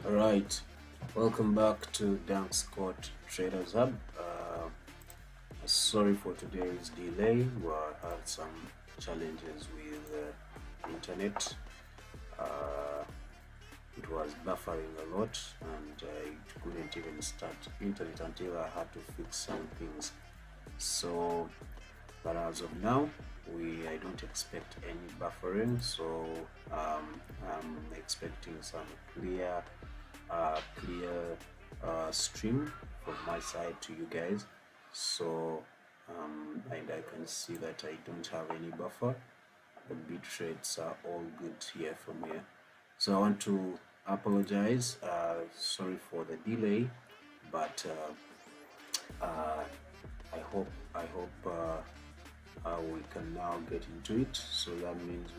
Alright, welcome back to Scott Traders Hub. Sorry for today's delay. We had some challenges with internet. It was buffering a lot and it couldn't even start internet until I had to fix some things. So, but as of now, I don't expect any buffering, so I'm expecting some clear stream from my side to you guys. So and I can see that I don't have any buffer. The bit rates are all good here from here. So I want to apologize. Sorry for the delay, but I hope we can now get into it. So that means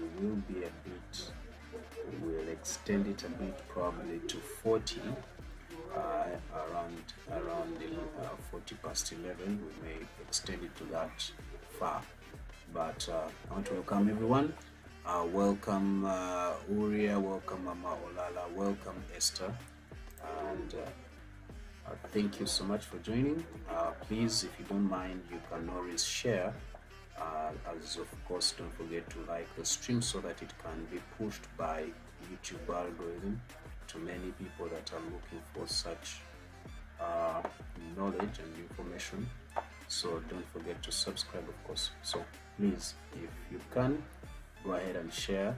we'll extend it a bit, probably to 40, around 40 past 11. We may extend it to that far, but I want to welcome everyone. Welcome Uria, welcome Mama Olala, welcome Esther, and thank you so much for joining. Please, if you don't mind, you can always share. As of course, don't forget to like the stream so that it can be pushed by YouTube algorithm to many people that are looking for such knowledge and information. So don't forget to subscribe, of course. So please, if you can, go ahead and share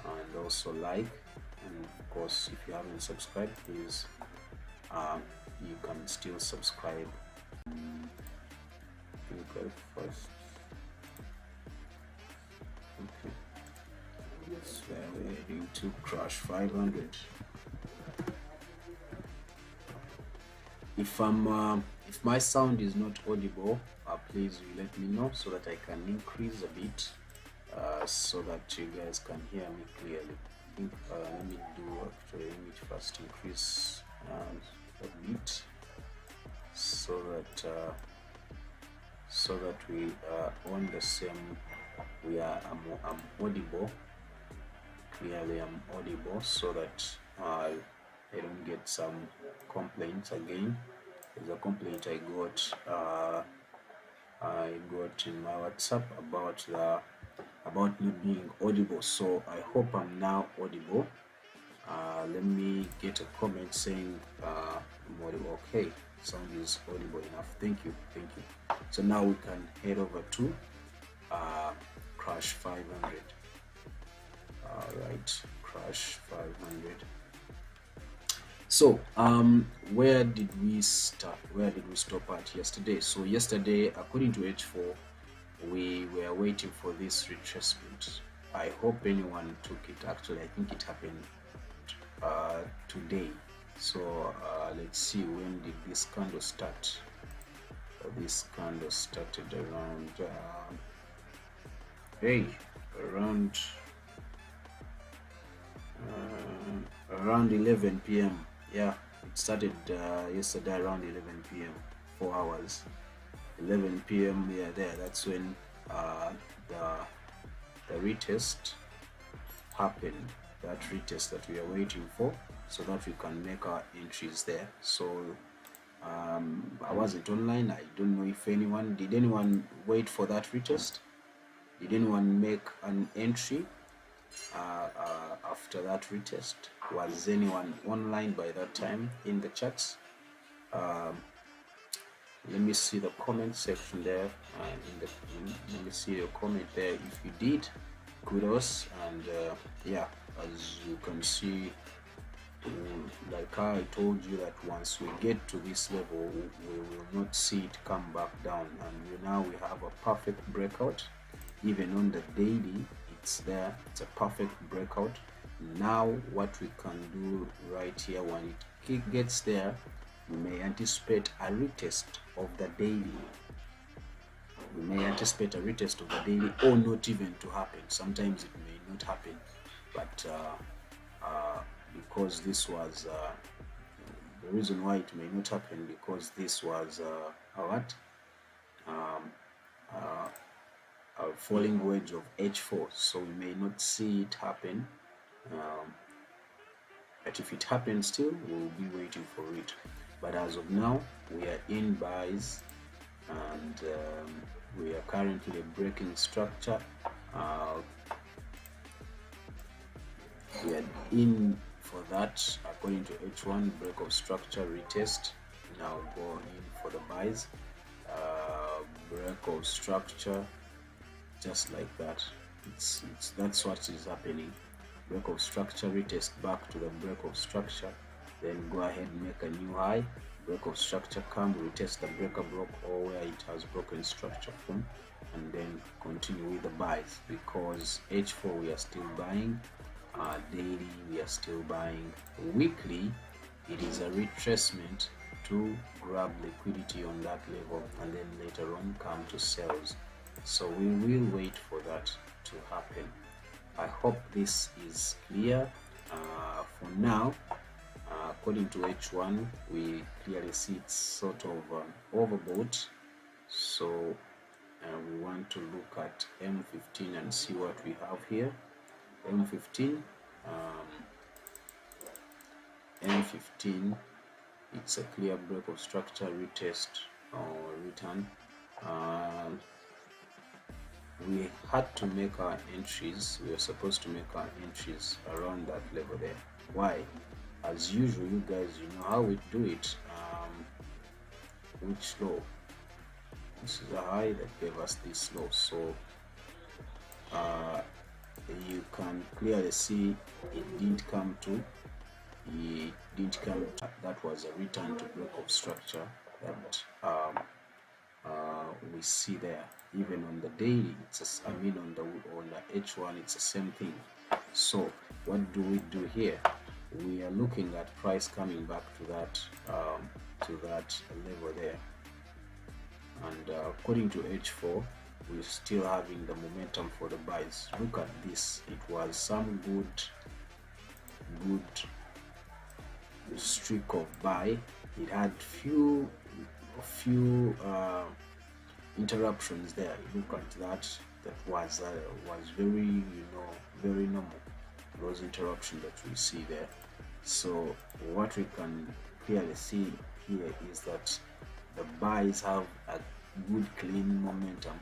and also like. And of course, if you haven't subscribed, please, you can still subscribe. You go first. Okay. So we're heading to crash 500. If my sound is not audible, please let me know so that I can increase a bit, so that you guys can hear me clearly. I think let me first increase a bit so that we are on the same. I'm audible clearly. I'm audible so that I don't get some complaints again. There's a complaint I got in my WhatsApp about me being audible. So I hope I'm now audible. Let me get a comment saying I'm audible. Okay, sound is audible enough. Thank you. So now we can head over to crash 500. All right, crash 500. So where did we start? Where did we stop at yesterday? So yesterday, according to H4, we were waiting for this retracement. I hope anyone took it. Actually, I think it happened today. So let's see, when did this candle start? This candle started around around 11 p.m. Yeah, it started yesterday around 11 p.m. 4 hours. 11 p.m. Yeah, that's when the retest happened. That retest that we are waiting for, so that we can make our entries there. So I wasn't online. I don't know if did anyone wait for that retest? Did anyone make an entry after that retest? Was anyone online by that time in the chats? Let me see the comment section there. Let me see your comment there. If you did, kudos. And yeah, as you can see, like I told you, that once we get to this level, we will not see it come back down. And now we have a perfect breakout. Even on the daily, it's there. It's a perfect breakout. Now what we can do right here, when it gets there, we may anticipate a retest of the daily. We may anticipate a retest of the daily, or not even to happen. Sometimes it may not happen, but because this was the reason why it may not happen, because this was a falling wedge of H4, so we may not see it happen. But if it happens, still we'll be waiting for it. But as of now, we are in buys, and we are currently breaking structure. We are in for that according to H1, break of structure, retest. Now go in for the buys. Break of structure, just like that. That's what is happening. Break of structure, retest back to the break of structure, then go ahead and make a new high. Break of structure, come retest the breaker block or where it has broken structure from, and then continue with the buys. Because H4 we are still buying, daily we are still buying, weekly it is a retracement to grab liquidity on that level, and then later on come to sales. So we will wait for that to happen. I hope this is clear. For now, according to H1, we clearly see it's sort of overbought. So we want to look at M15 and see what we have here. M15, M15, it's a clear break of structure, retest or return. We had to make our entries, we were supposed to make our entries around that level there. Why? As usual, you guys, you know how we do it. Which low? This is a high that gave us this low, so you can clearly see it didn't come to, that was a return to break of structure that we see there. Even on the daily, it's on the H1, it's the same thing. So what do we do here? We are looking at price coming back to that level there, and according to H4, we're still having the momentum for the buys. Look at this, it was some good streak of buy. It had few interruptions there. Look at that. That was very, very normal, those interruptions that we see there. So what we can clearly see here is that the buys have a good clean momentum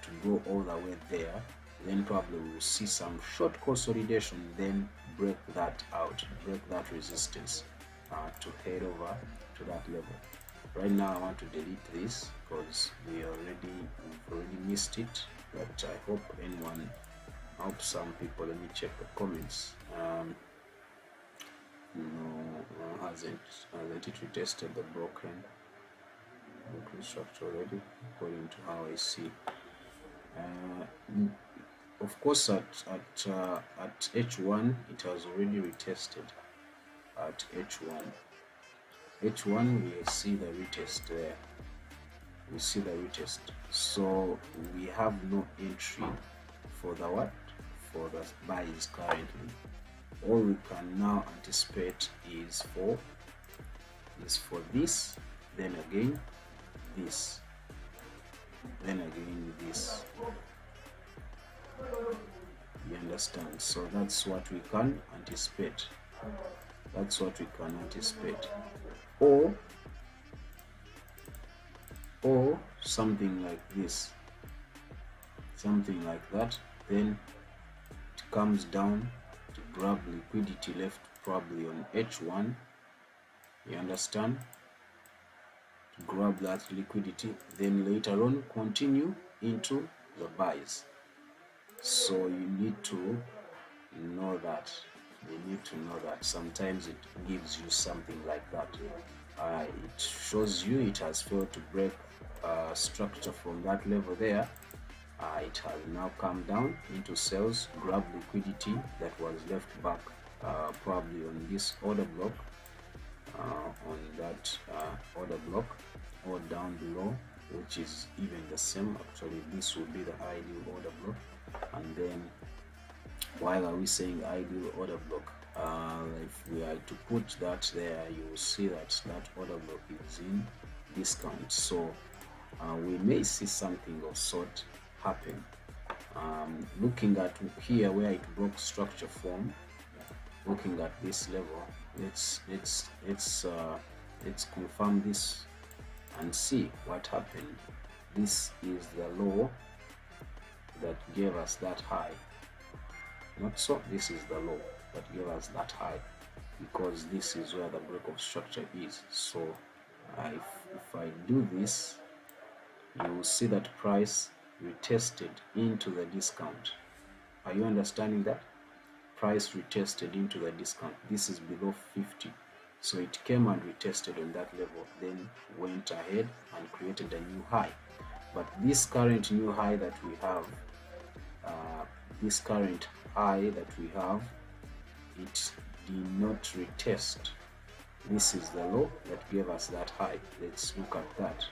to go all the way there. Then probably we'll see some short consolidation, then break that out, break that resistance to head over to that level. Right now I want to delete this because we've already missed it, but I hope some people, let me check the comments. No, hasn't it retested the broken structure already, according to how I see. Of course, at H1 it has already retested. At H1 we see the retest there. We see the retest. So we have no entry for the what? For the buys currently. All we can now anticipate is for this, then again this, then again this. You understand? So that's what we can anticipate. That's what we can anticipate. Or something like this, something like that. Then it comes down to grab liquidity left probably on H1. You understand? To grab that liquidity, then later on continue into the buys. So you need to know that. You need to know that sometimes it gives you something like that. It shows you it has failed to break structure from that level there. It has now come down into sales, grab liquidity that was left back probably on this order block, on that order block, or down below, which is even the same. Actually, this will be the ideal order block. And then, why are we saying ideal order block? If we are to put that there, you will see that order block is in discount. So we may see something of sort happen. Looking at here where it broke structure from, looking at this level, let's confirm this and see what happened. This is the low that gave us that high. Not so, this is the low that gave us that high, because this is where the break of structure is. So if I do this, you will see that price retested into the discount. Are you understanding that? Price retested into the discount. This is below 50. So it came and retested on that level, then went ahead and created a new high. But this current new high that we have, it did not retest. This is the low that gave us that high. Let's look at that.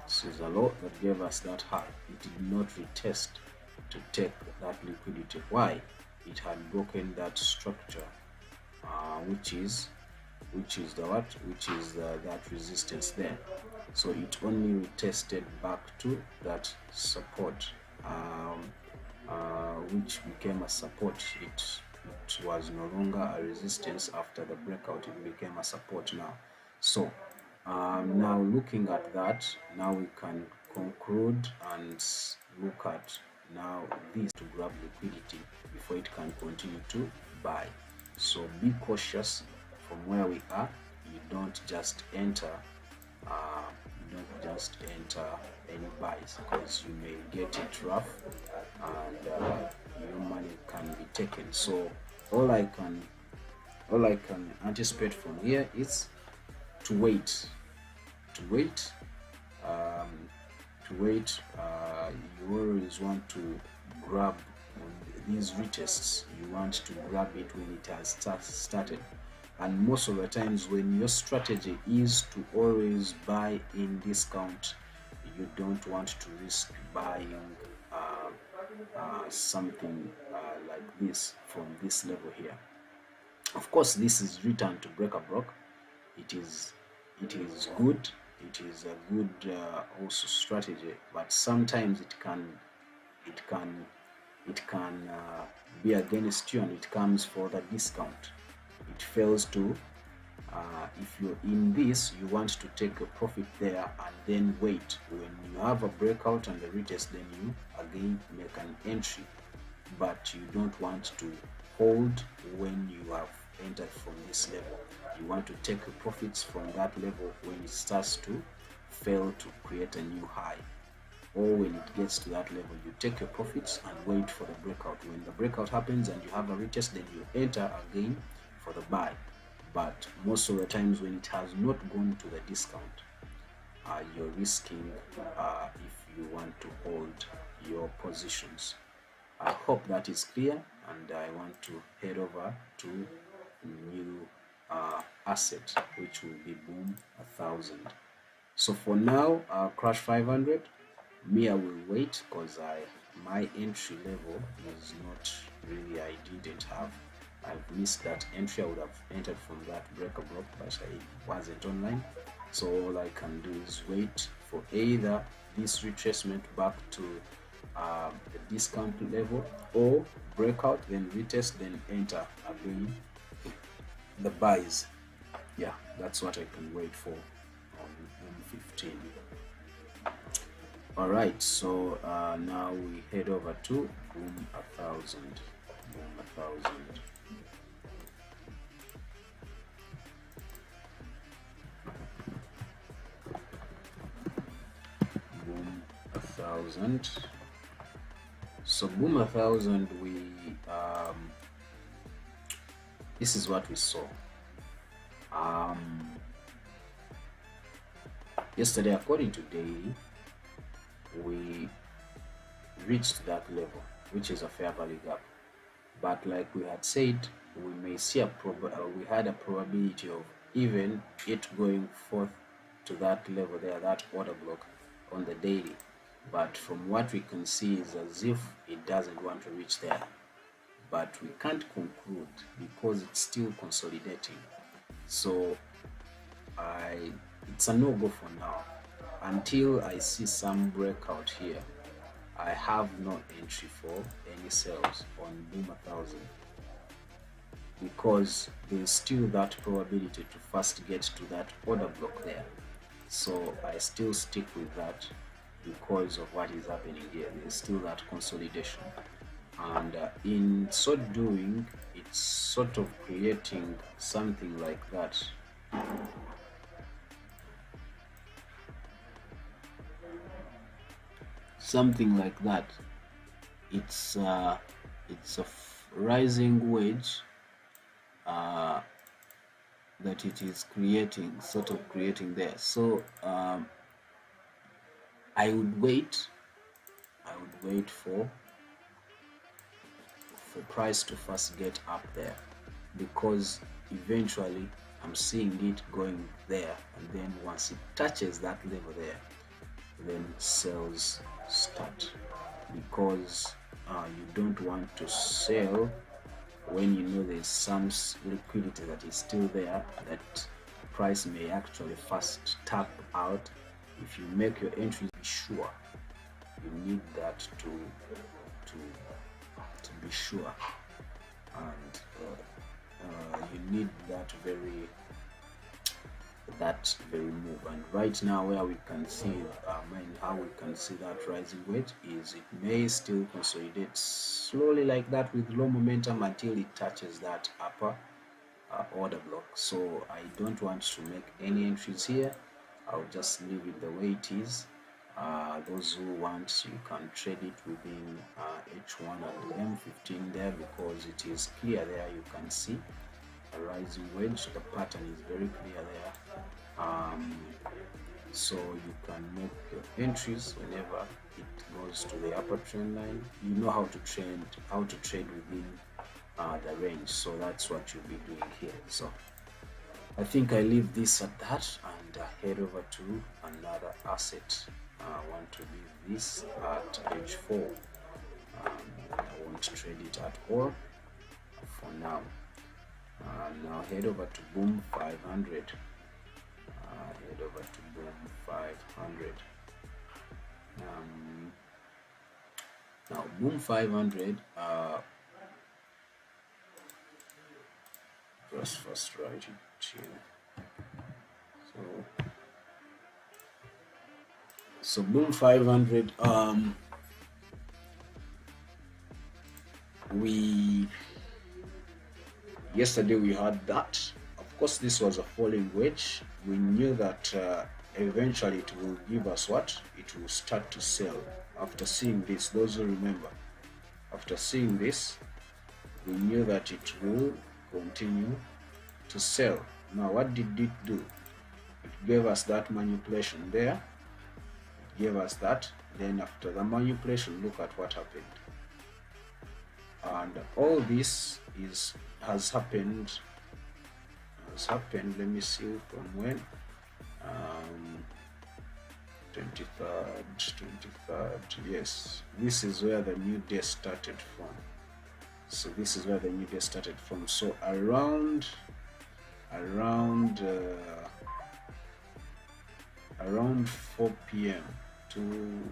This is the low that gave us that high. It did not retest to take that liquidity. Why? It had broken that structure, which is which is the what, which is that resistance there. So it only retested back to that support, which became a support. It was no longer a resistance after the breakout, it became a support now. So now looking at that, now we can conclude and look at now this to grab liquidity before it can continue to buy. So be cautious from where we are. You don't just enter any buys, because you may get it rough and your money can be taken. So all I can anticipate from here is to wait. You always want to grab these retests. You want to grab it when it has started, and most of the times when your strategy is to always buy in discount, you don't want to risk buying something like this from this level here. Of course, this is return to break a block. It is good. It is a good also strategy, but sometimes it can be against you, and it comes for the discount. It fails to. If you're in this, you want to take a profit there and then wait. When you have a breakout and a retest, then you again make an entry. But you don't want to hold when you have entered from this level. You want to take profits from that level when it starts to fail to create a new high, or when it gets to that level, you take your profits and wait for the breakout. When the breakout happens and you have a retest, then you enter again for the buy. But most of the times when it has not gone to the discount, you're risking if you want to hold your positions. I hope that is clear, and I want to head over to new asset, which will be Boom 1000. So for now, Crash 500, me, I will wait, because my entry level is not really, I didn't have. I've missed that entry. I would have entered from that breaker block, but I wasn't online. So all I can do is wait for either this retracement back to the discount level, or breakout, then retest, then enter again the buys. Yeah, that's what I can wait for on M15. All right, so now we head over to Boom 1000. Boom 1000. Boom 1000. So Boom 1000, we this is what we saw. Yesterday, according to daily, we reached that level, which is a fair value gap. But like we had said, we may see we had a probability of even it going forth to that level there, that order block on the daily. But from what we can see is as if it doesn't want to reach there. But we can't conclude because it's still consolidating. So it's a no-go for now. Until I see some breakout here, I have no entry for any sales on Boom 1000, because there's still that probability to first get to that order block there. So I still stick with that because of what is happening here. There's still that consolidation, and in so doing, it's sort of creating something like that. Something like that. It's a rising wedge that it is creating, sort of creating there. So I would wait for price to first get up there, because eventually I'm seeing it going there, and then once it touches that level there, then sales start, because you don't want to sell when you know there's some liquidity that is still there, that price may actually fast tap out. If you make your entries, be sure you need that to be sure, and you need that very move. And right now, where we can see how we can see that rising wedge is, it may still consolidate slowly like that with low momentum until it touches that upper order block. So I don't want to make any entries here. I'll just leave it the way it is. Those who want, you can trade it within H1 and M15 there, because it is clear there. You can see a rising wedge. The pattern is very clear there. So you can make your entries whenever it goes to the upper trend line. You know how to trade within the range. So that's what you'll be doing here. So I think I leave this at that and head over to another asset. I want to leave this at H4. I won't trade it at all for now. Now head over to Boom 500. Head over to Boom 500. Now Boom 500. Just first write it here. So Boom 500. Yesterday we had that. Of course, this was a falling wedge. We knew that eventually it will give us what? It will start to sell. After seeing this, those who remember, after seeing this, we knew that it will continue to sell. Now, what did it do? It gave us that manipulation there. It gave us that. Then after the manipulation, look at what happened. And all this has happened. Let me see from when. 23rd. Yes, this is where the new day started from. So this is where the new day started from. So around 4 p.m. 2,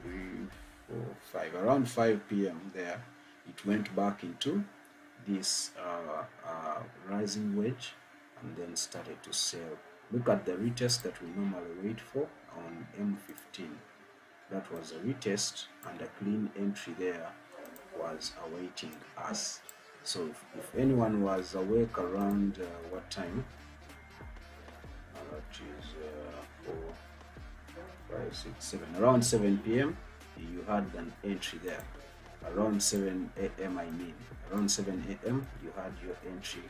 3, 4, 5. Around 5 p.m. there, it went back into this rising wedge and then started to sell. Look at the retest that we normally wait for on M15. That was a retest, and a clean entry there was awaiting us. So if anyone was awake around what time? That is 4, 5, 6, 7. Around 7 p.m. you had an entry there. Around 7 a.m. around 7 a.m. you had your entry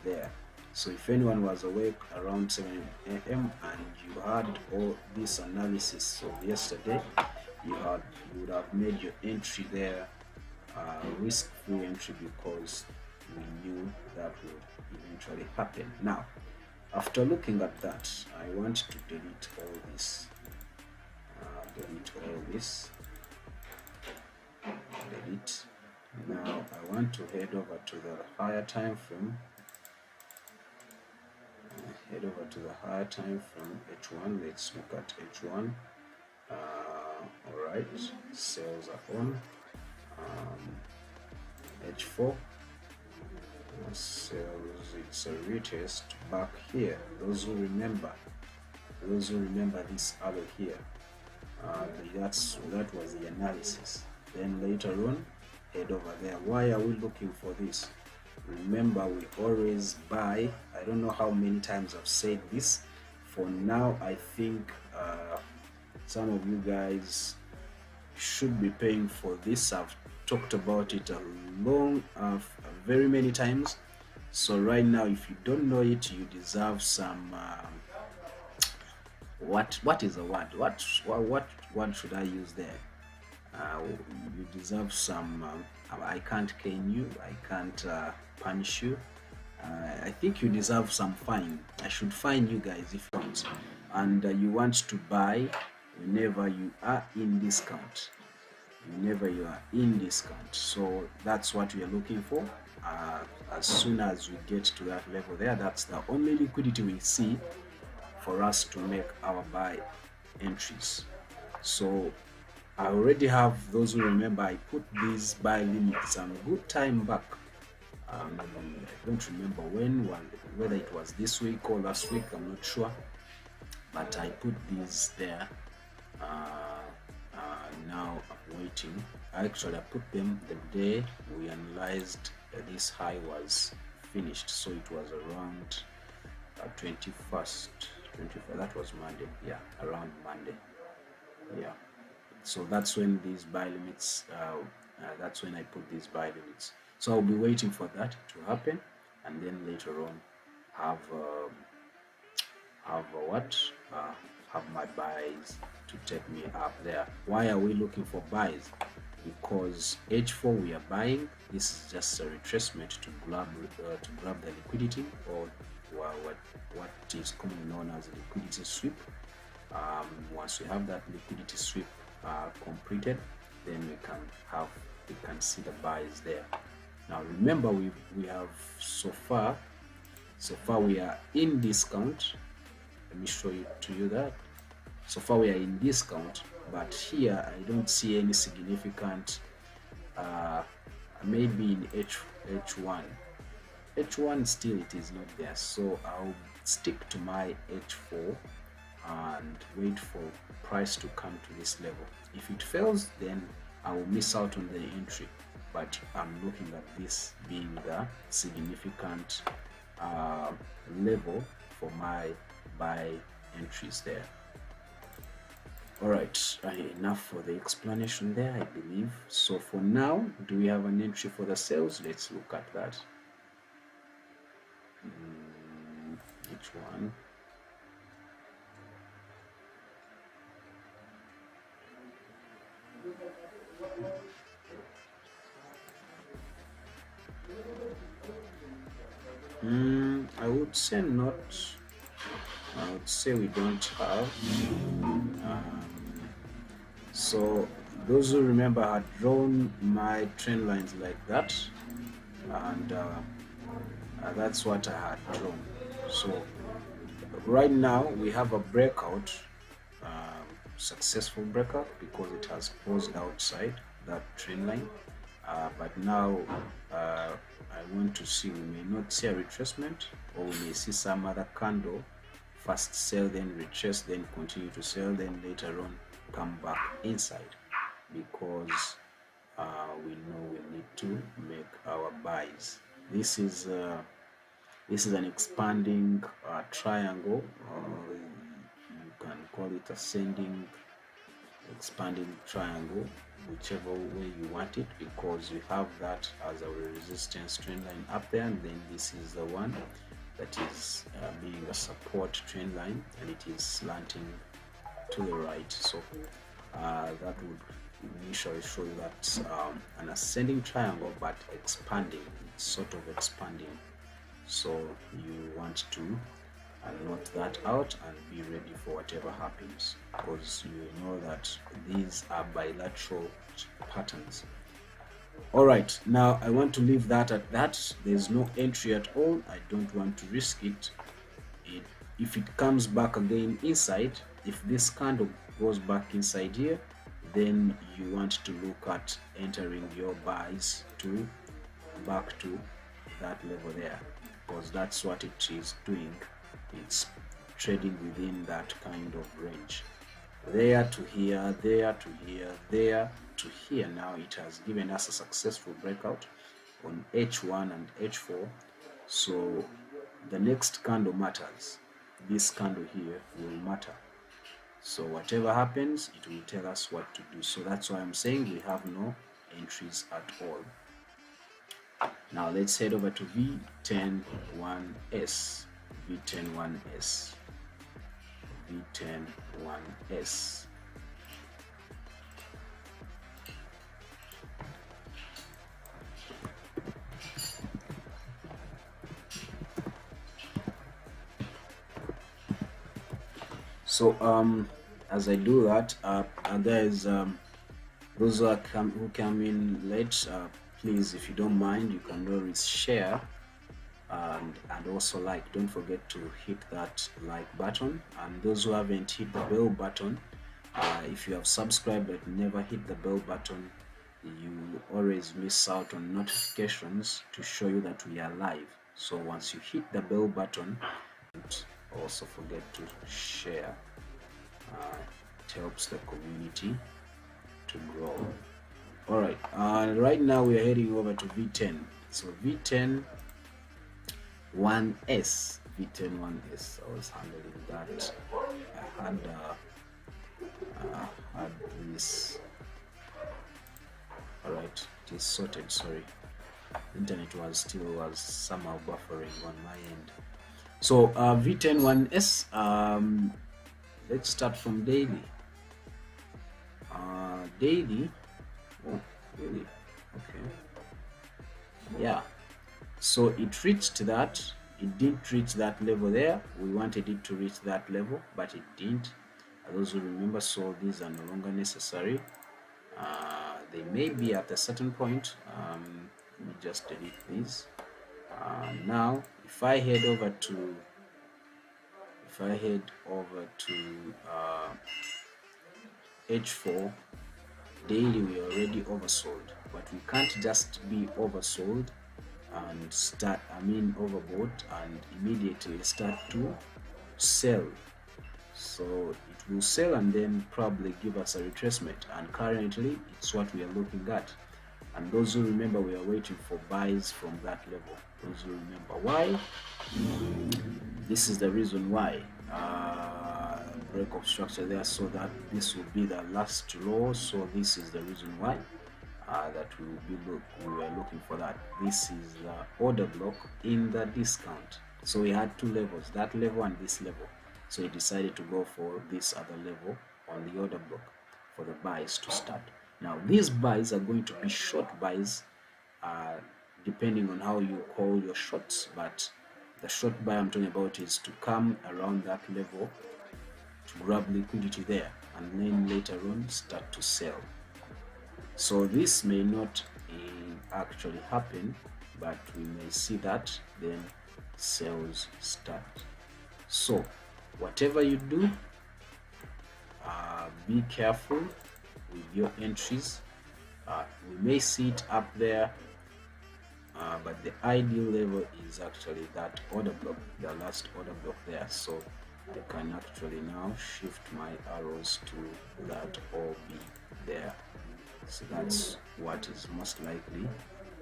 there. So if anyone was awake around 7 a.m. and you had all this analysis of yesterday, you would have made your entry there risk-free entry, because we knew that would eventually happen. Now, after looking at that, I want to delete all this. Delete. Now I want to head over to the higher time frame. Head over to the higher time frame H1. Let's look at H1. All right, sales are on. H4 sales, it's a retest back here. Those who remember this arrow here, that was the analysis. Then later on, head over there. Why are we looking for this? Remember, we always buy. I don't know how many times I've said this. For now, I think some of you guys should be paying for this. I've talked about it very many times. So right now, if you don't know it, you deserve some what is the word? What word should I use there? You deserve some. I can't cane you. I can't punish you. I think you deserve some fine. I should fine you guys if you want. And you want to buy whenever you are in discount. whenever you are in discount. So that's what we are looking for. As soon as we get to that level there, that's the only liquidity we see for us to make our buy entries. So I already have those who remember I put these buy limits some good time back. I don't remember when, whether it was this week or last week, I'm not sure, but I put these there. Now I'm waiting. Actually, I put them the day we analyzed this high was finished, so it was around 21st. That was Monday. Yeah, around Monday. Yeah, so that's when these buy limits. That's when I put these buy limits. So I'll be waiting for that to happen, and then later on have have my buys to take me up there. Why are we looking for buys? Because H4 we are buying. This is just a retracement to grab the liquidity, or what is commonly known as a liquidity sweep. Once we have that liquidity sweep completed, then we can see the buys there. Now remember, we have so far we are in discount. Let me show you to you that so far we are in discount, but here I don't see any significant maybe in H1 still it is not there, so I'll stick to my H4 and wait for price to come to this level. If it fails, then I will miss out on the entry, but I'm looking at this being the significant level for my buy entries there. All right, enough for the explanation there, I believe. So for now, do we have an entry for the sales? Let's look at that. Which one? I would say not. I would say we don't have. So those who remember, I had drawn my trend lines like that, and that's what I had drawn. So right now we have a breakout, successful breakout, because it has closed outside that trend line. But now I want to see, we may not see a retracement, or we may see some other candle first sell, then retrace, then continue to sell, then later on come back inside, because we know we need to make our buys. This is an expanding triangle, or you can call it ascending, expanding triangle, whichever way you want it, because we have that as our resistance trend line up there, and then this is the one that is being a support trend line, and it is slanting to the right. So that would initially show you that's an ascending triangle, but expanding. It's sort of expanding. So you want to note that out and be ready for whatever happens, because you know that these are bilateral patterns. All right, now I want to leave that at that. There's no entry at all. I don't want to risk it. If it comes back again inside, if this candle goes back inside here, then you want to look at entering your buys to back to that level there, because that's what it is doing. It's trading within that kind of range, there to here, there to here, there to here. Now it has given us a successful breakout on H1 and H4. So the next candle matters. This candle here will matter. So whatever happens, it will tell us what to do. So that's why I'm saying we have no entries at all. Now let's head over to V101S. V101S. V101S. So as I do that, guys, Those who come in late, please, if you don't mind, you can always share and also like. Don't forget to hit that like button. And those who haven't hit the bell button, if you have subscribed but never hit the bell button, you always miss out on notifications to show you that we are live. So once you hit the bell button, don't also forget to share. It helps the community to grow. All right, right now we are heading over to V10. So V10 1S, V10 1S. I was handling that. I had this. All right, it is sorted. Sorry, internet was somehow buffering on my end. So V10 1S. Let's start from daily. Daily. Oh, really? Okay. Yeah. So it reached that. It didn't reach that level there. We wanted it to reach that level, but it didn't. Those who remember, so these are no longer necessary. They may be at a certain point. Let me just delete these. Now, if I head over to H4 daily, we are already oversold, but we can't just be oversold and overbought and immediately start to sell. So it will sell and then probably give us a retracement, and currently it's what we are looking at. And those who remember, we are waiting for buys from that level. Those who remember why, this is the reason why. Break of structure there, so that this will be the last low. So this is the reason why that we were looking for that. This is the order block in the discount. So we had two levels, that level and this level. So he decided to go for this other level on the order block for the buys to start. Now these buys are going to be short buys, depending on how you call your shorts, but the short buy I'm talking about is to come around that level to grab liquidity there and then later on start to sell. So this may not actually happen, but we may see that then sales start. So whatever you do, be careful with your entries. We may see it up there, but the ideal level is actually that order block, the last order block there. So I can actually now shift my arrows to that OB there. So that's what is most likely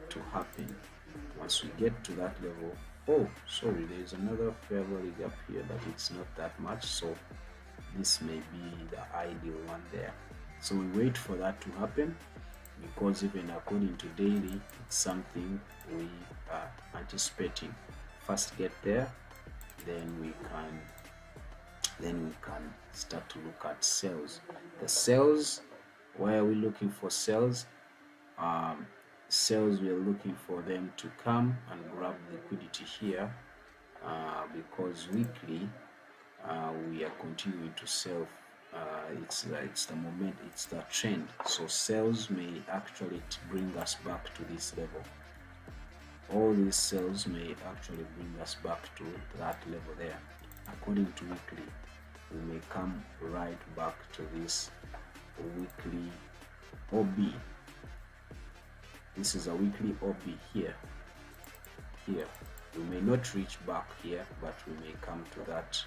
to happen once we get to that level. Oh, sorry, there is another fair value gap here, but it's not that much, so this may be the ideal one there. So we wait for that to happen, because even according to daily, it's something we are anticipating. First get there, then we can start to look at sales. The sales, why are we looking for sales? Sales, we are looking for them to come and grab liquidity here, because weekly we are continuing to sell. It's the moment, it's the trend. So sales may actually bring us back to this level. All these sales may actually bring us back to that level there. According to weekly, we may come right back to this weekly OB. This is a weekly OB here. We may not reach back here, but we may come to that.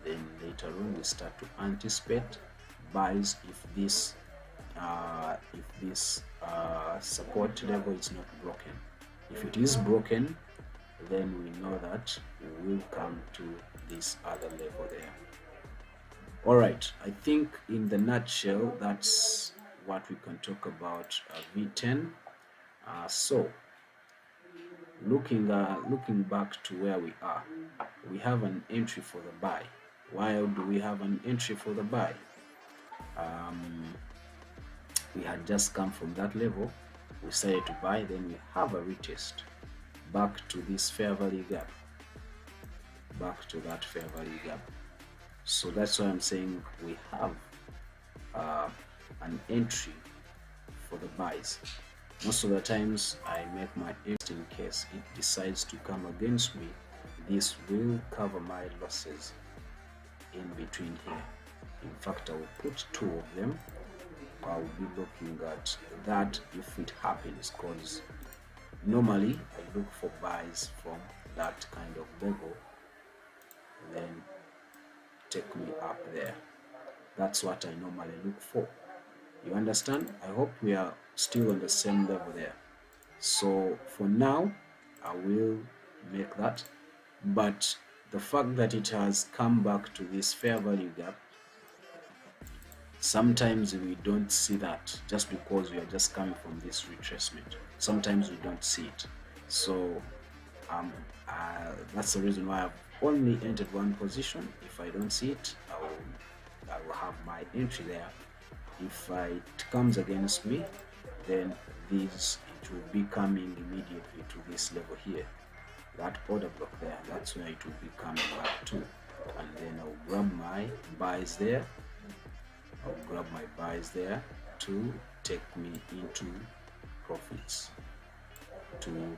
Then later on we start to anticipate buys if this support level is not broken. If it is broken, then we know that we will come to this other level there. All right, I think in the nutshell, that's what we can talk about V10. So looking back to where we are, we have an entry for the buy. Why do we have an entry for the buy? We had just come from that level, we decided to buy, then we have a retest back to this fair value gap, back to that fair value gap. So that's why I'm saying we have an entry for the buys. Most of the times I make my entry in case it decides to come against me. This will cover my losses in between here. In fact, I will put 2 of them. I'll be looking at that if it happens, because normally I look for buys from that kind of level, then take me up there. That's what I normally look for. You understand? I hope we are still on the same level there. So for now, I will make that, but the fact that it has come back to this fair value gap, sometimes we don't see that just because we are just coming from this retracement. Sometimes we don't see it. So that's the reason why I've only entered one position. If I don't see it, I will have my entry there. If it comes against me, then it will be coming immediately to this level here, that order block there. That's where it will be coming back to, and then I'll grab my buys there. I'll grab my buys there to take me into profits, to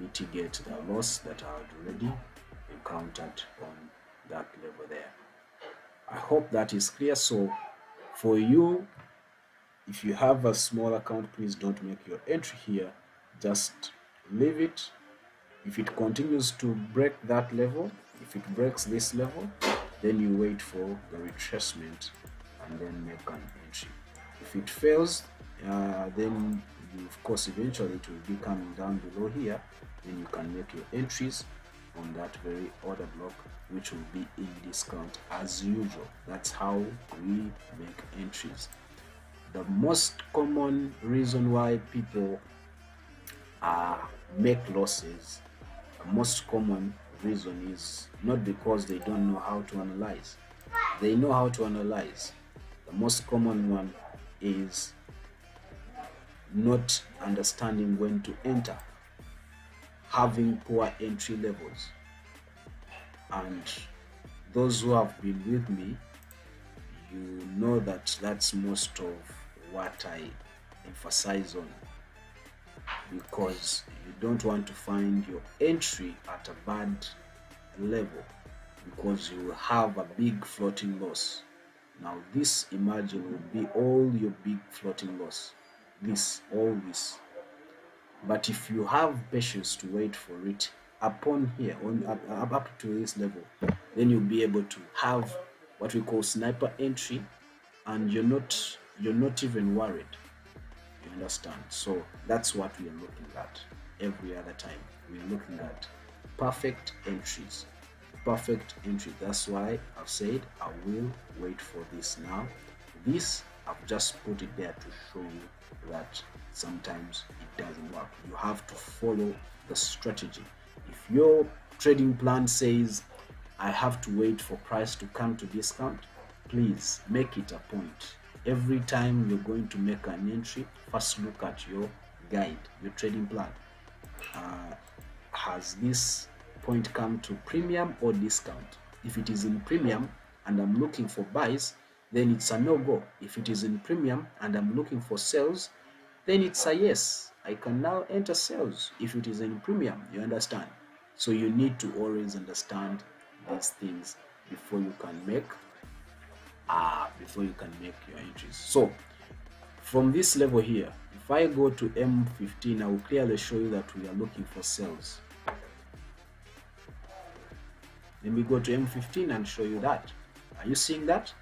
mitigate the loss that I had already encountered on that level there. I hope that is clear. So for you, if you have a small account, please don't make your entry here. Just leave it. If it continues to break that level, if it breaks this level, then you wait for the retracement and then make an entry. If it fails, then you, of course, eventually it will be coming down below here. Then you can make your entries on that very order block, which will be in discount as usual. That's how we make entries. The most common reason why people make losses, the most common reason is not because they don't know how to analyze. They know how to analyze. The most common one is not understanding when to enter, having poor entry levels. And those who have been with me, you know that that's most of what I emphasize on, because you don't want to find your entry at a bad level, because you will have a big floating loss. Now this, imagine, will be all your big floating loss, all this. But if you have patience to wait for it upon here up to this level, then you'll be able to have what we call sniper entry, and you're not even worried. You understand? So that's what we are looking at every other time. We're looking at perfect entries. Perfect entry. That's why I've said I will wait for this. Now this, I've just put it there to show you that sometimes it doesn't work. You have to follow the strategy. If your trading plan says I have to wait for price to come to discount, please make it a point. Every time you're going to make an entry, first look at your guide, your trading plan. Has this point come to premium or discount? If it is in premium and I'm looking for buys, then it's a no-go. If it is in premium and I'm looking for sales, then it's a yes. I can now enter sales if it is in premium. You understand? So you need to always understand these things before you can make your entries. So from this level here, if I go to M15, I will clearly show you that we are looking for sales. Let me go to M15 and show you that. Are you seeing that?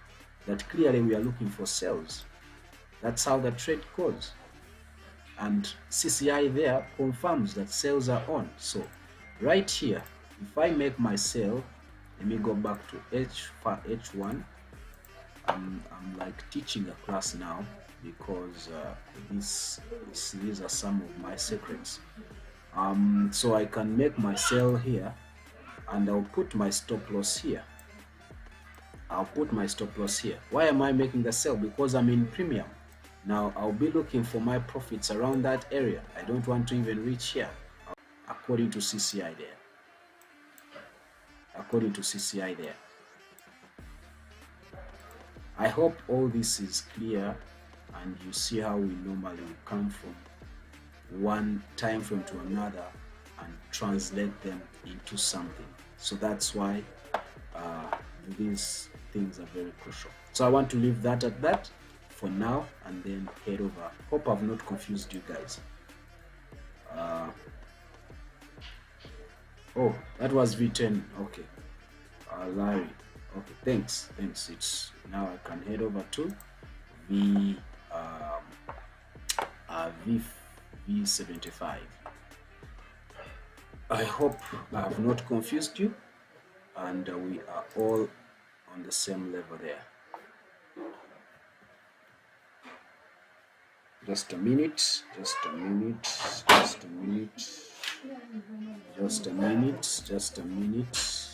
That clearly we are looking for sales. That's how the trade goes. And CCI there confirms that sales are on. So right here, if I make my sale, let me go back to H1. I'm like teaching a class now, because these are some of my secrets. So I can make my sale here, and I'll put my stop loss here. Why am I making the sale? Because I'm in premium. Now I'll be looking for my profits around that area. I don't want to even reach here, according to CCI there. I hope all this is clear and you see how we normally come from one time frame to another and translate them into something. So that's why these things are very crucial. So I want to leave that at that for now and then head over. Hope I've not confused you guys. Oh, that was V10. Okay. Larry. Okay, thanks. It's now I can head over to V75. I hope I have not confused you, and we are all on the same level there. Just a minute, just a minute, just a minute, just a minute, just a minute.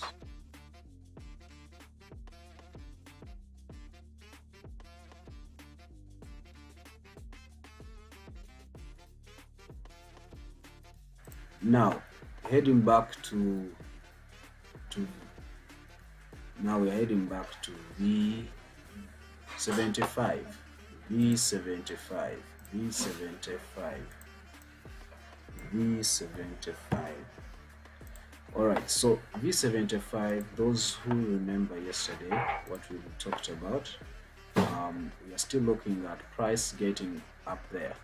Now, heading back to now we're heading back to V75, V75, V75, V75. All right, so V75, those who remember yesterday what we talked about, we are still looking at price getting up there.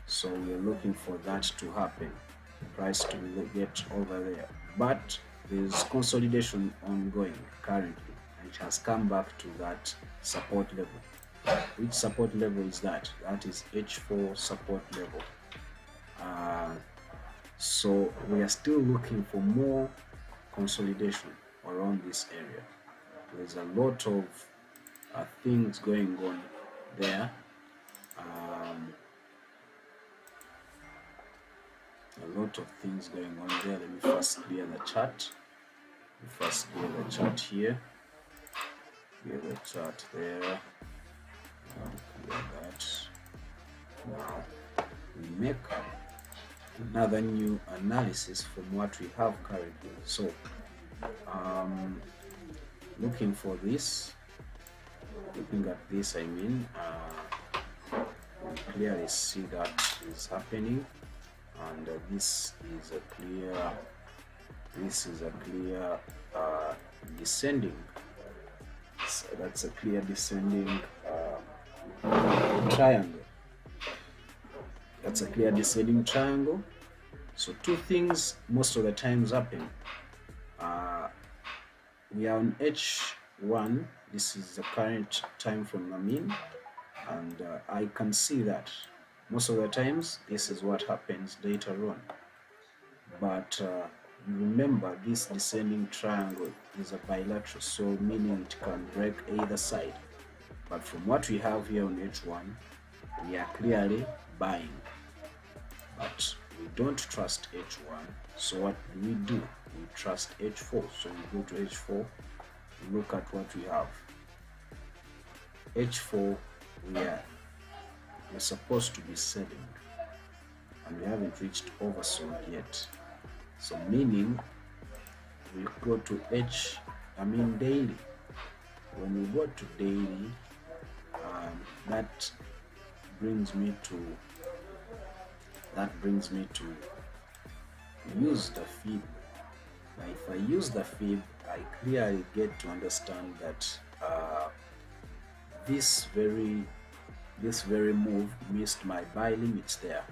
So we're looking for that to happen, price to get over there. But there's consolidation ongoing currently, and it has come back to that support level. Which support level is that? That is H4 support level. So we are still looking for more consolidation around this area. There's a lot of things going on there. A lot of things going on there. Let me first clear the chart. Clear the chart here. Clear the chart there. Clear that. Now we make another new analysis from what we have currently. So looking at this, I mean, we clearly see that is happening, and this is a clear descending. So that's a clear descending triangle. That's a clear descending triangle. So two things most of the times happen. We are on H1. This is the current time from the mean, and I can see that most of the times this is what happens later on. But remember, this descending triangle is a bilateral, so meaning it can break either side. But from what we have here on H1, we are clearly buying, but we don't trust H1. So what do? We trust H4. So we go to H4, we look at what we have. H4, we're supposed to be selling, and we haven't reached oversold yet. So meaning we go to daily. When we go to daily, that brings me to use the fib. Now if I use the fib, I clearly get to understand that this very move missed my buy limits there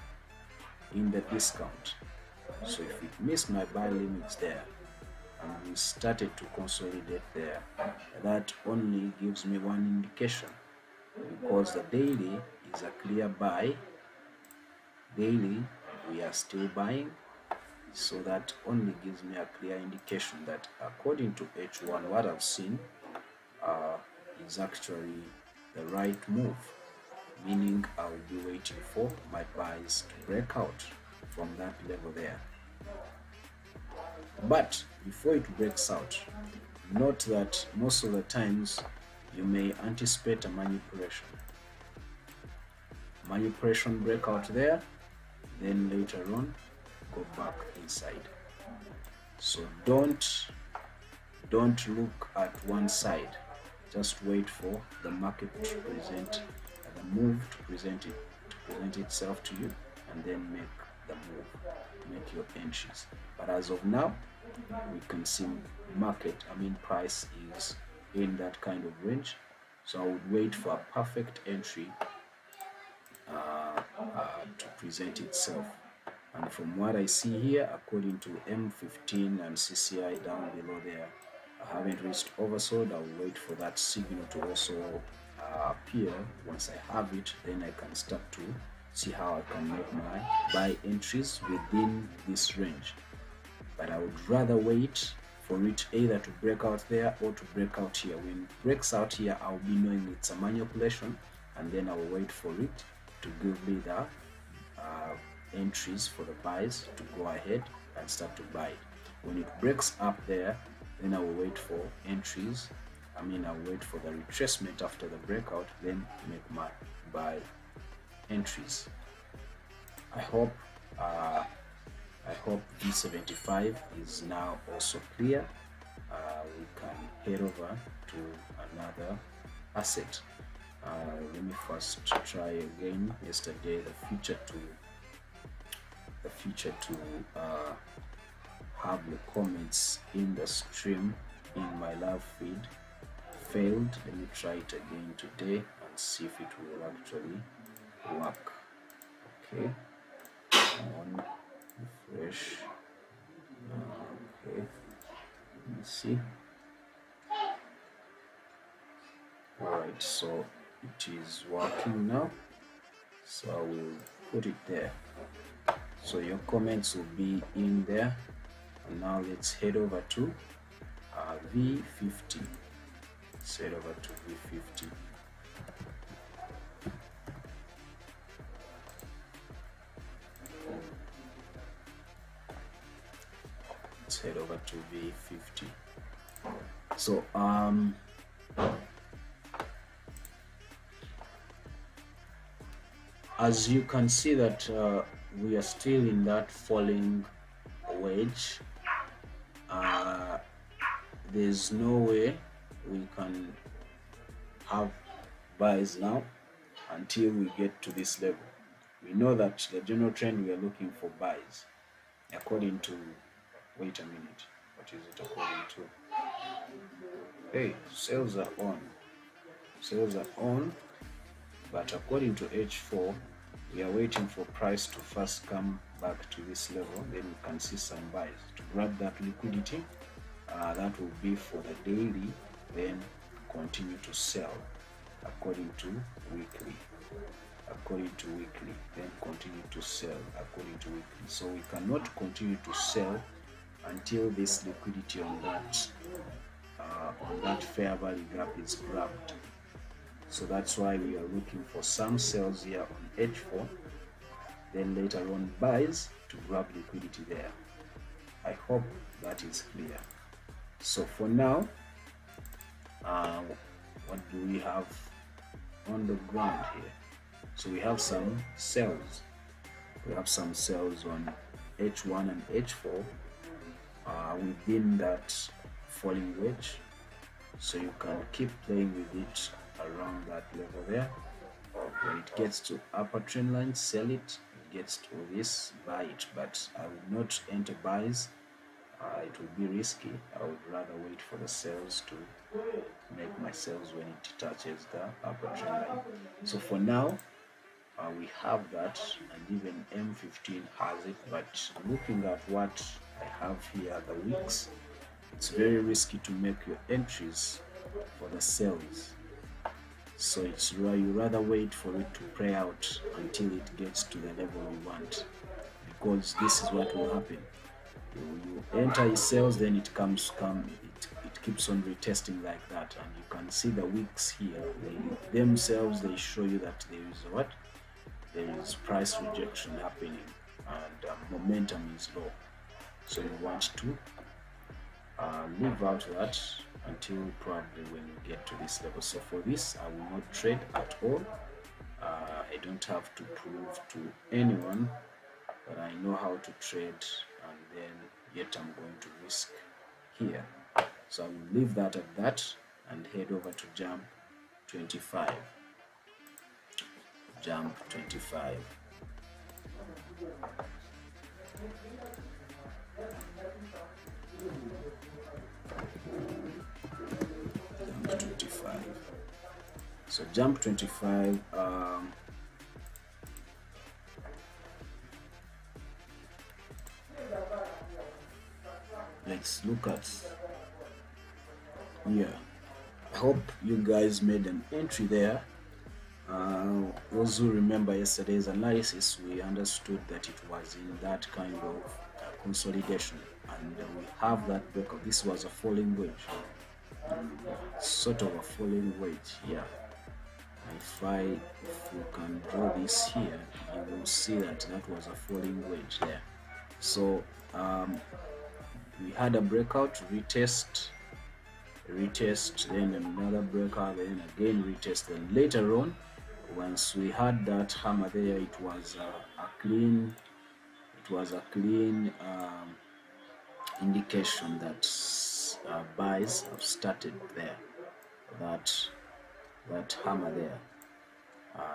in the discount. So if it missed my buy limits there and we started to consolidate there, that only gives me one indication, because the daily is a clear buy. Daily we are still buying, so that only gives me a clear indication that according to H1, what I've seen is actually the right move, meaning I'll be waiting for my buys to break out from that level there. But before it breaks out, note that most of the times you may anticipate a manipulation breakout there, then later on go back inside. So don't look at one side, just wait for the market to present the move to present itself to you, and then make the move, make your entries. But as of now, we can see price is in that kind of range. So I would wait for a perfect entry to present itself. And from what I see here, according to M15 and CCI down below there, I haven't reached oversold. I'll wait for that signal to also appear. Once I have it, then I can start to see how I can make my buy entries within this range. But I would rather wait for it either to break out there or to break out here. When it breaks out here, I'll be knowing it's a manipulation, and then I'll wait for it to give me the entries for the buys to go ahead and start to buy it. When it breaks up there, then I will wait for entries. I'll wait for the retracement after the breakout, then make my buy entries. I hope V75 is now also clear. We can head over to another asset. Let me first try again. Yesterday, the future to have the comments in the stream in my live feed failed. Let me try it again today and see if it will actually work. Okay, on refresh. Okay, let me see. Alright, so it is working now, so I will put it there. So your comments will be in there. And now let's head over to V50. Let's head over to V50. Let's head over to V50. So as you can see that we are still in that falling wedge. There's no way we can have buys now until we get to this level. We know that the general trend, we are looking for buys according to, wait a minute, what is it according to? Hey, sales are on, but according to H4, we are waiting for price to first come back to this level, then we can see some buys to grab that liquidity. That will be for the daily, then continue to sell according to weekly, then continue to sell according to weekly. So we cannot continue to sell until this liquidity on that fair value gap is grabbed. So that's why we are looking for some sales here on H4, then later on buys to grab liquidity there. I hope that is clear. So for now, what do we have on the ground here? So we have some sales. We have some sales on H1 and H4 within that falling wedge. So you can keep playing with it around that level there. When it gets to upper trend line, sell it. It gets to this, buy it. But I will not enter buys. It will be risky. I would rather wait for the sales to make my sales when it touches the upper trend line. So for now, we have that, and even M15 has it. But looking at what I have here, the wicks, it's very risky to make your entries for the sales. So it's you rather wait for it to play out until it gets to the level we want, because this is what will happen. You enter sales, then it keeps on retesting like that, and you can see the wicks here. They show you that there is what? There is price rejection happening, and momentum is low. So you want to leave out that until probably when you get to this level. So for this, I will not trade at all. I don't have to prove to anyone that I know how to trade, and then yet I'm going to risk here. So I will leave that at that and head over to jump 25. jump 25. Jump 25. So jump 25. Let's look at here. I hope you guys made an entry there. Those who remember yesterday's analysis, we understood that it was in that kind of consolidation, and we have that breakout. This was a falling wedge, sort of a falling wedge here. If we can draw this here, you will see that that was a falling wedge there. So we had a breakout, retest, then another breakout, then again retest. Then later on, once we had that hammer there, it was a clean indication that buys have started there. That hammer there,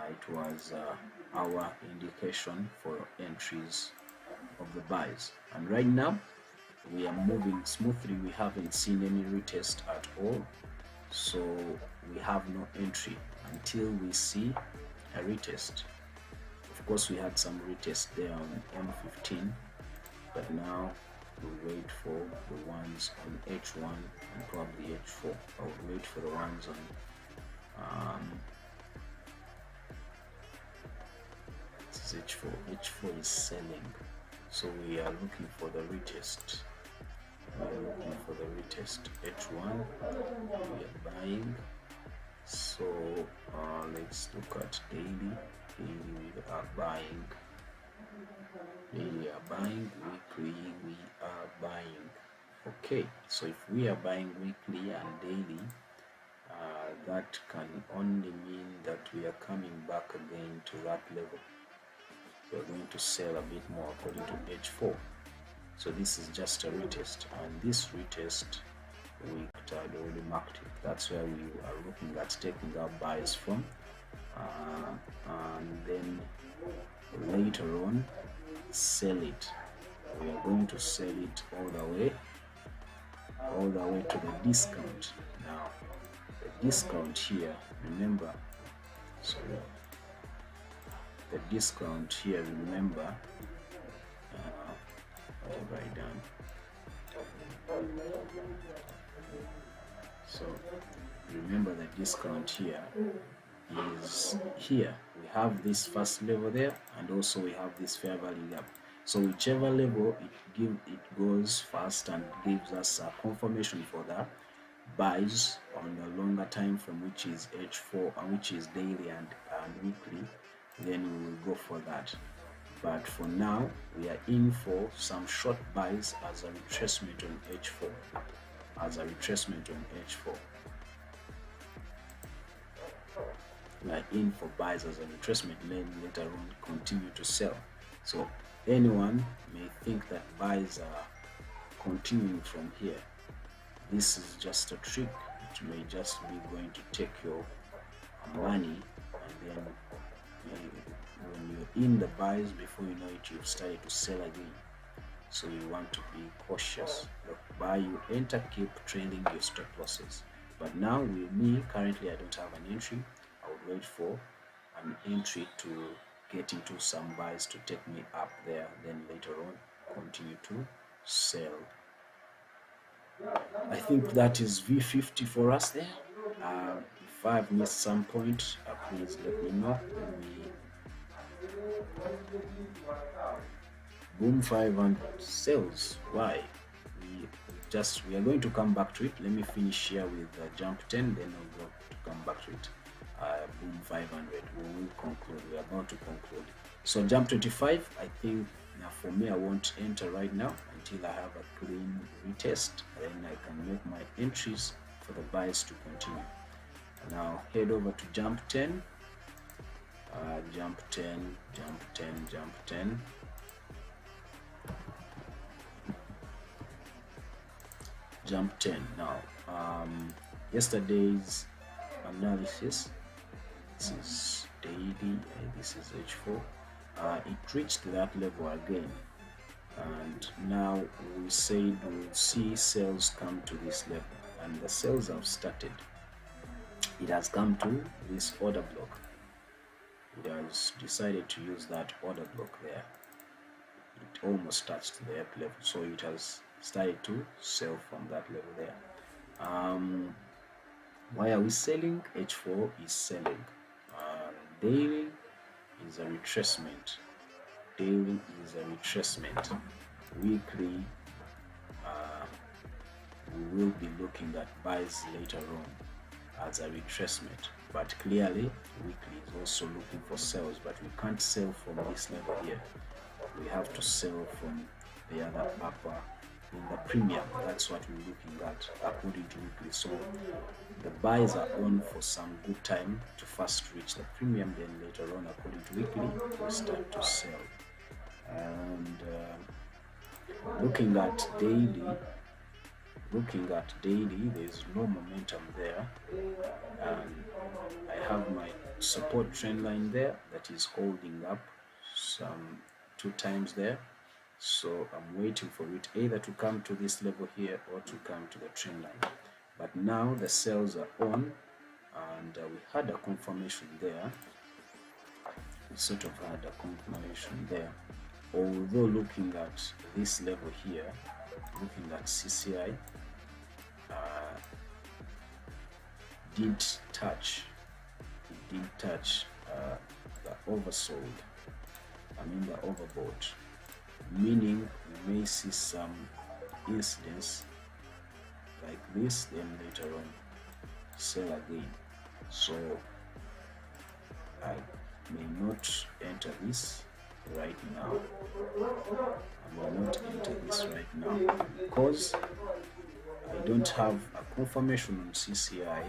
it was our indication for entries of the buys. And right now we are moving smoothly. We haven't seen any retest at all, so we have no entry until we see a retest. Of course, we had some retest there on M15, but now we wait for the ones on H1 and probably H4. I would wait for the ones on this is H4. H4 is selling, so we are looking for the retest. We are looking for the retest. H1 we are buying. So let's look at daily. Daily we are buying. Daily we are buying. Weekly we are buying. Okay, so if we are buying weekly and daily, that can only mean that we are coming back again to that level. We are going to sell a bit more according to H4. So this is just a retest, and this retest we had already marked it. That's where we are looking at taking our buys from, and then later on sell it. We are going to sell it all the way to the discount. Now the discount here, remember, sorry, the discount here, remember, what have I done? So remember the discount here is here. We have this first level there, and also we have this fair value gap. So whichever level it goes first and gives us a confirmation for that buys on the longer time frame, which is H4 and which is daily and weekly, then we will go for that. But for now, we are in for some short buys as a retracement on H4. We are in for buys as a retracement, then later on continue to sell. So anyone may think that buys are continuing from here. This is just a trick. It may just be going to take your money, and then when you're in the buys, before you know it, you've started to sell again. So you want to be cautious. The buy you enter, keep trailing your stop losses. But now with me, currently I don't have an entry. I would wait for an entry to get into some buys to take me up there, then later on continue to sell. I think that is V50 for us there. If I've missed some point, please let me know. Boom 500 sales. Why? We are going to come back to it. Let me finish here with jump 10, then I'll go to come back to it. Boom 500. We will conclude. We are about to conclude. So jump 25. I think for me, I won't enter right now until I have a clean retest. Then I can make my entries for the buys to continue. Now head over to jump 10. Jump 10, jump 10, jump 10. Jump 10. Now, yesterday's analysis This is daily, this is H4. It reached that level again, and now we said we'll see sales come to this level, and the sales have started. It has come to this order block. It has decided to use that order block there. It almost touched the up level, so it has started to sell from that level there. Why are we selling? H4 is selling. Daily is a retracement. Daily is a retracement. Weekly, we will be looking at buys later on as a retracement, but clearly weekly is also looking for sales, but we can't sell from this level here. We have to sell from the other upper in the premium. That's what we're looking at according to weekly. So the buys are on for some good time to first reach the premium, then later on according to weekly we start to sell. And looking at daily, there's no momentum there, and I have my support trend line there that is holding up some 2 times there, so I'm waiting for it either to come to this level here or to come to the trend line. But now the sales are on, and we had a confirmation there. We sort of had a confirmation there, although looking at this level here, looking at CCI, did touch the oversold, the overbought, meaning we may see some incidents like this, then later on sell again. So I may not enter this right now. Because I don't have a confirmation on CCI,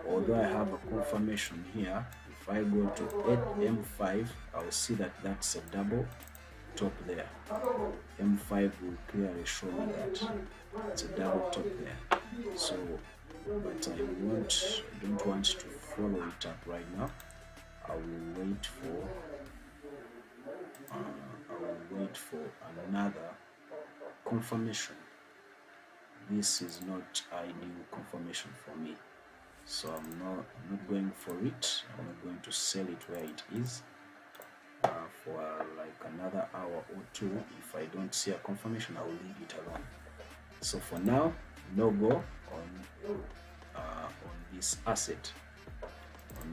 although I have a confirmation here. If I go to 8M5, I'll see that that's a double top there. M5 will clearly show me that it's a double top there. So, but I don't want to follow it up right now. I will wait for another confirmation. This is not ideal confirmation for me, so I'm not going for it. I'm not going to sell it where it is for like another hour or two. If I don't see a confirmation, I will leave it alone. So for now, no go on this asset. I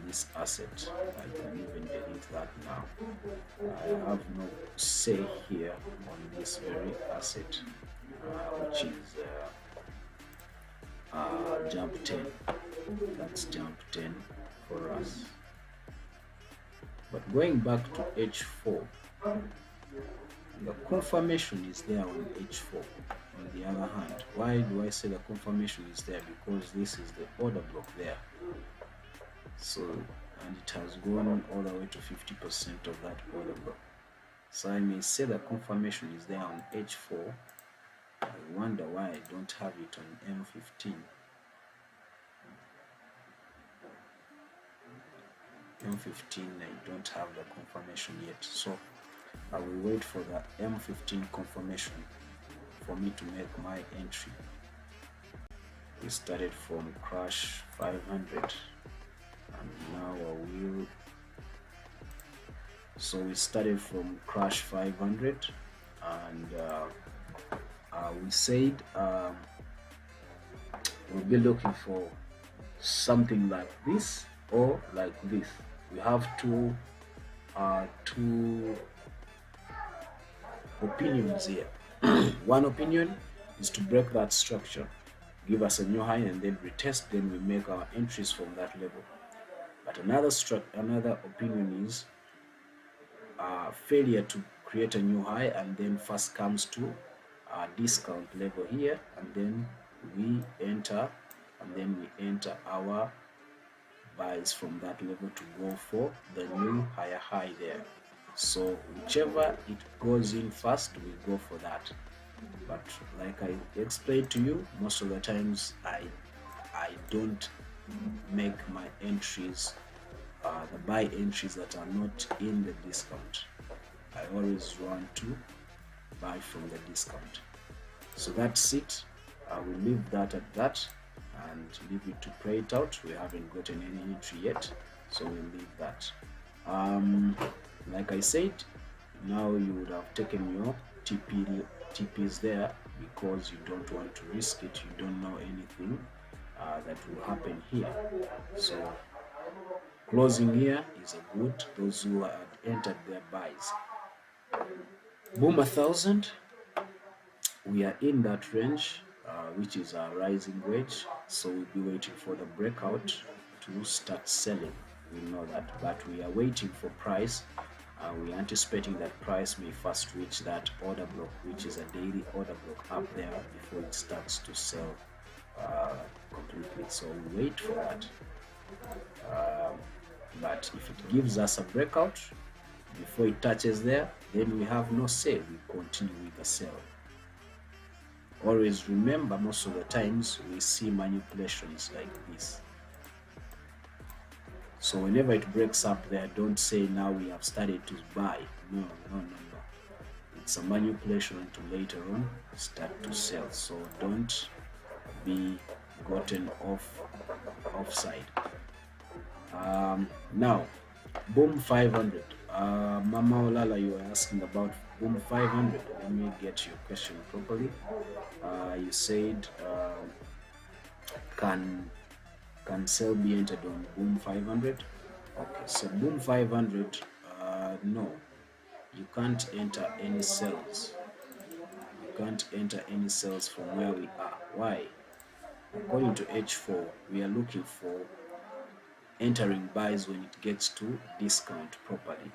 can even delete that now. I have no say here on this very asset, which is jump 10. That's jump 10 for us. But going back to H4, the confirmation is there on H4. On the other hand, why do I say the confirmation is there? Because this is the order block there. So, and it has gone all the way to 50% of that order block. So I may say the confirmation is there on H4. I wonder why I don't have it on M15. M15, I don't have the confirmation yet. So I will wait for the M15 confirmation for me to make my entry. We started from crash 500. And now I will. So we started from crash 500, and we said we'll be looking for something like this or like this. We have two opinions here. One opinion is to break that structure, give us a new high, and then retest. Then we make our entries from that level. But another opinion is failure to create a new high, and then first comes to a discount level here, and then we enter our buys from that level to go for the new higher high there. So whichever it goes in first, we go for that. But like I explained to you, most of the times I don't make my entries the buy entries that are not in the discount. I always want to buy from the discount. So that's it. I will leave that at that and leave it to play it out. We haven't gotten any entry yet, so we'll leave that. Like I said, now you would have taken your TPs there because you don't want to risk it. You don't know anything that will happen here. So closing here is a good. Those who had entered their buys. Boom 1,000. We are in that range, which is a rising wedge. So we'll be waiting for the breakout to start selling. We know that, but we are waiting for price. We are anticipating that price may first reach that order block, which is a daily order block up there before it starts to sell completely. So we wait for that. But if it gives us a breakout before it touches there, then we have no sale. We continue with the sell. Always remember, most of the times we see manipulations like this. So whenever it breaks up there, don't say now we have started to buy. No. It's a manipulation to later on start to sell. So don't be gotten offside. Now, boom 500. Mama Olala, you are asking about boom 500. Let me get your question properly. You said can sell be entered on boom 500? Okay, so boom 500, no, you can't enter any sales. You can't enter any sales from where we are. Why? According to H4, we are looking for entering buys when it gets to discount properly.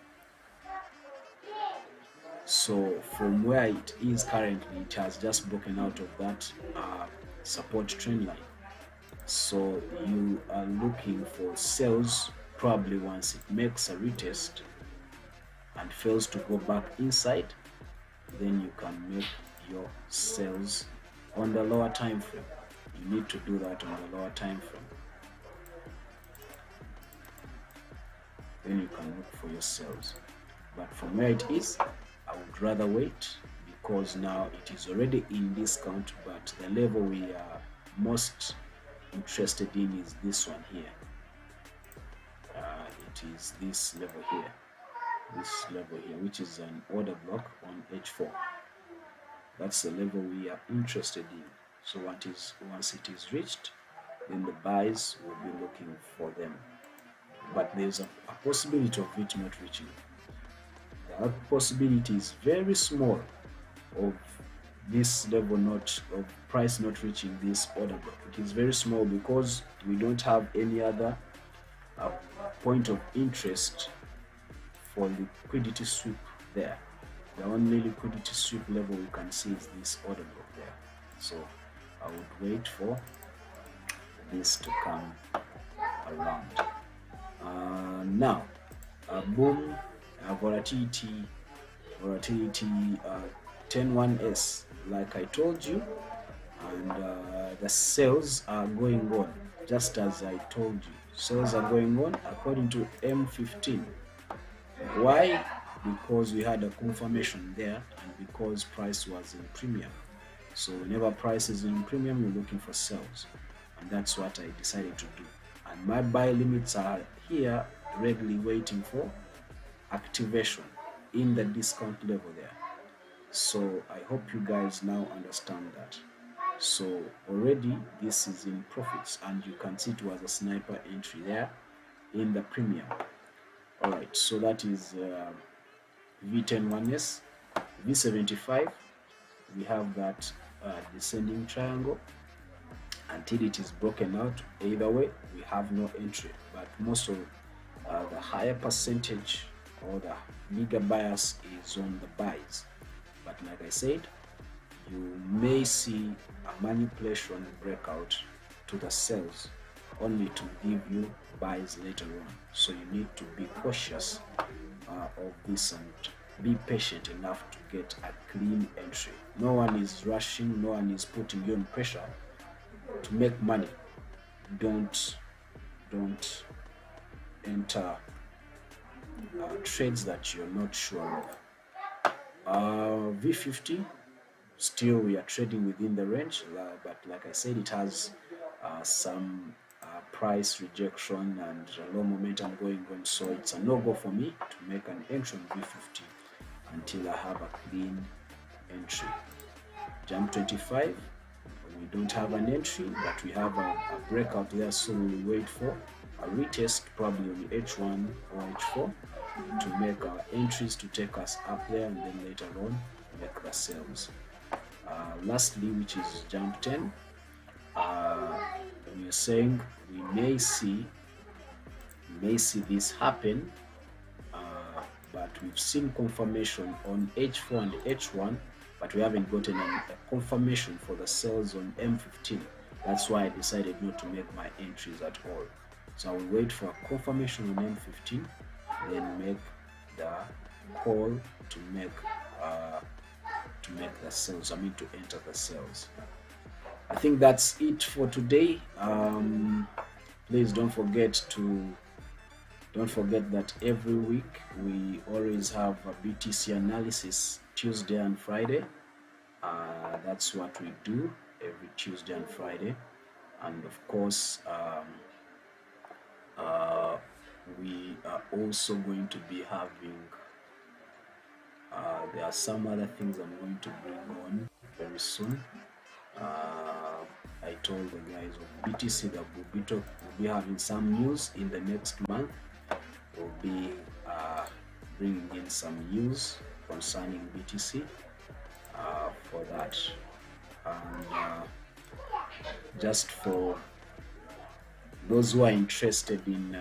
So from where it is currently, it has just broken out of that support trend line. So you are looking for sales probably once it makes a retest and fails to go back inside, then you can make your sales on the lower time frame. You need to do that on the lower time frame. Then you can look for your sales. But from where it is, I would rather wait because now it is already in discount, but the level we are most interested in is this one here. It is this level here, which is an order block on H4. That's the level we are interested in. So once it is reached, then the buys will be looking for them. But there's a possibility of it not reaching. The possibility is very small of this level of price not reaching this order block. It is very small because we don't have any other point of interest for liquidity sweep there. The only liquidity sweep level we can see is this order block there. So I would wait for this to come around. Now, boom, volatility 10-1S, like I told you, and the sales are going on just as I told you. Sales are going on according to M15. Why? Because we had a confirmation there and because price was in premium. So whenever price is in premium, you're looking for sales, and that's what I decided to do. And my buy limits are here readily waiting for activation in the discount level there. So I hope you guys now understand that. So already this is in profits, and you can see it was a sniper entry there in the premium. All right, so that is V10-1S. V75, we have that descending triangle until it is broken out. Either way, we have no entry, but most of the higher percentage or the bigger bias is on the buys. But like I said, you may see a manipulation breakout to the sells only to give you buys later on. So you need to be cautious of this and be patient enough to get a clean entry. No one is rushing, no one is putting you on pressure to make money. Don't enter trades that you're not sure of. V50, still we are trading within the range, but like I said, it has some price rejection and low momentum going on, so it's a no-go for me to make an entry on V50 until I have a clean entry. Jump 25, we don't have an entry, but we have a breakout there, so we'll wait for a retest probably on H1 or H4 to make our entries to take us up there, and then later on make the sales. Lastly, which is jump 10, we are saying we may see this happen, but we've seen confirmation on H4 and H1, but we haven't gotten a confirmation for the sales on M15. That's why I decided not to make my entries at all. So I will wait for a confirmation on M15, then make the call to make the sales. I mean to enter the sales. I think that's it for today. Please don't forget that every week we always have a BTC analysis Tuesday and Friday. That's what we do every Tuesday and Friday, and of course we are also going to be having there are some other things I'm going to bring on very soon. I told the guys of BTC that we'll be having some news in the next month. We'll be bringing in some news concerning BTC for that, and just for those who are interested in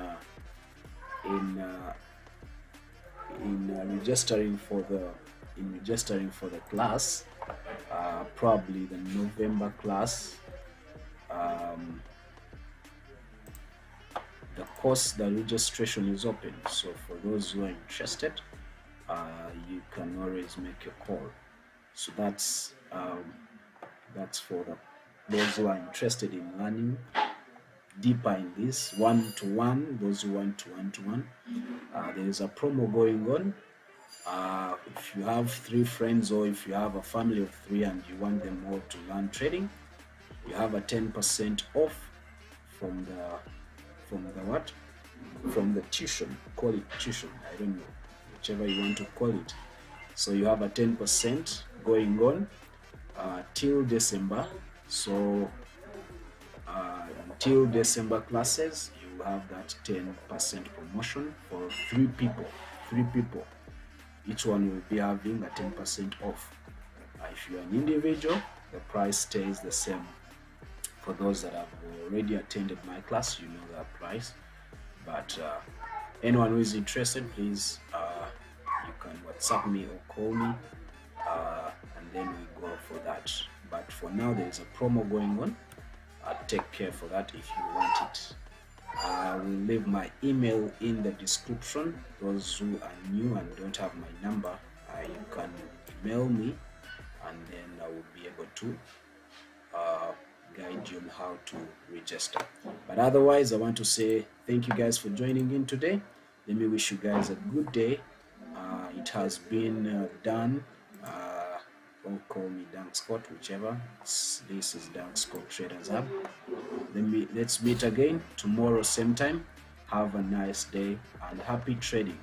registering for the class, probably the November class. The course, the registration is open, so for those who are interested, you can always make a call. So that's for those who are interested in learning deeper in this one-to-one. Those who want to one-to-one, there is a promo going on. If you have 3 friends, or if you have a family of 3 and you want them all to learn trading, you have a 10% off from the tuition. Call it tuition, I don't know, whichever you want to call it. So you have a 10% going on till December. So until December classes, you have that 10% promotion for 3 people. Each one will be having a 10% off. If you're an individual, the price stays the same. For those that have already attended my class, you know that price. But anyone who is interested, please, you can WhatsApp me or call me, and then we go for that. But for now, there is a promo going on. Take care for that if you want it. I will leave my email in the description. Those who are new and don't have my number, you can email me, and then I will be able to guide you on how to register. But otherwise, I want to say thank you guys for joining in today. Let me wish you guys a good day. It has been done. Don't call me Dank Scott, whichever. This is Dank Scott Traders Hub. Let's meet again tomorrow same time. Have a nice day and happy trading.